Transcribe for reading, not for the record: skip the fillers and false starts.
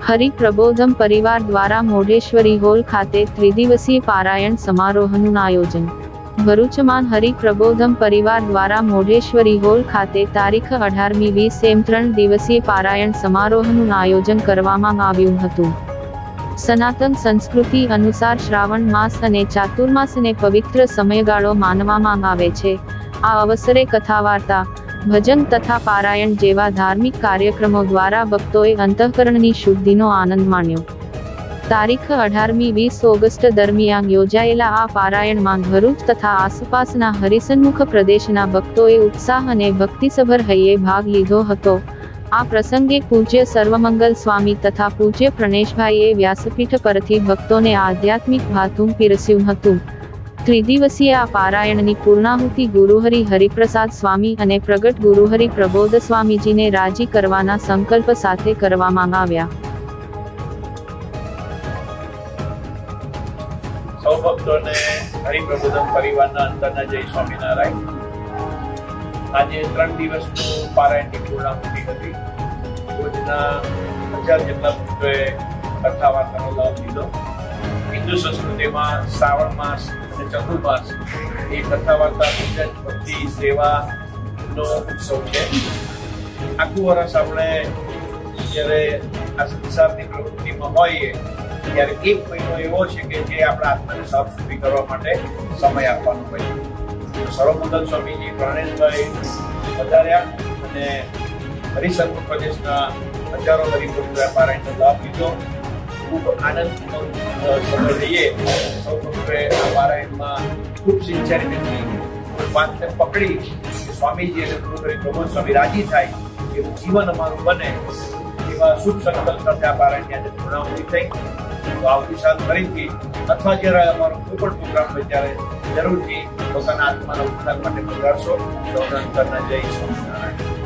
હરિપ્રબોધમ પરિવાર દ્વારા મોઢેશ્વરી હોલ ખાતે ત્રિદિવસીય પારાયણ સમારોહનું આયોજન। ભરૂચમાં હરિપ્રબોધમ પરિવાર દ્વારા મોઢેશ્વરી હોલ ખાતે તારીખ 18મી 20 એમ 3 દિવસીય પારાયણ સમારોહનું આયોજન કરવામાં આવ્યું હતું। સનાતન સંસ્કૃતિ અનુસાર શ્રાવણ માસ અને ચાતુર્માસને પવિત્ર સમયગાળો માનવામાં આવે છે। આ અવસરે કથા વાર્તા, ભજન તથા પારાયણ જેવા ધાર્મિક કાર્યક્રમો દ્વારા ભક્તોએ અંતઃકરણની શુદ્ધિનો આનંદ માણ્યો। તારીખ 18મી 20 ઓગસ્ટ દરમિયાન યોજાયેલા આ પારાયણમાં ભરૂચ તથા આસપાસના હરિસન્મુખ પ્રદેશના ભક્તોએ ઉત્સાહ અને ભક્તિસભર હૈયે ભાગ લીધો હતો। આ પ્રસંગે પૂજ્ય સર્વમંગલ સ્વામી તથા પૂજ્ય પ્રણેશભાઈએ વ્યાસપીઠ પરથી ભક્તોને આધ્યાત્મિક ભાથું પીરસ્યું હતું। ત્રિદિવસીય આ પારાયણની પૂર્ણાહુતિ ગુરુહરિ હરિપ્રસાદ સ્વામી અને પ્રગટ ગુરુહરિ પ્રબોધ સ્વામીજીને રાજી કરવાના સંકલ્પ સાથે કરવામાં આવ્યા। સૌ ભક્તોને હરિપ્રબોધમ પરિવારના અંતરના જય સ્વામિનારાયણ। આજે 3 દિવસનું પારાયણની પૂર્ણાહુતિ હતી। રોજના 1000 જેટલા ભક્તોએ કથા વાર્તાનો લાભ લીધો। હિન્દુ સંસ્કૃતિમાં શ્રાવણ માસ અને ચતુર્માસ એ કથા વાર્તા, પૂજન, ભક્તિ, સેવાનો ઉત્સવ છે। આખું વર્ષ આપણે જ્યારે આ સંસારની પ્રવૃત્તિમાં હોઈએ ત્યારે એક મહિનો એવો છે કે જે આપણા આત્માને સાફ શુદ્ધિ કરવા માટે સમય આપવાનો હોય। સર્વમંગલ સ્વામીજી પ્રણેશભાઈ વધાર્યા અને હરિસન્મુખ પ્રદેશના હજારો હરિભક્તોએ પારાયણનો લાભ લીધો। ખૂબ આનંદપૂર્ણ સમય લઈએ સૌ ભક્તોએ આ પારાયણમાં ખૂબ સિન્સિયરિટીથી વાતને પકડી સ્વામીજી અને ગુરુહરિ પ્રબોધ સ્વામી રાજી થાય એવું જીવન અમારું બને એવા શુભ સંકલ્પ સાથે આ પારાયણની આજે પૂર્ણાહુતિ થઈ। તો આવતી સાલ ફરીથી અથવા જ્યારે અમારો કોઈ પણ પ્રોગ્રામ હોય ત્યારે જરૂરથી પોતાના આત્માના ઉત્થાન માટે પધારશો। જય સ્વામિનારાયણ।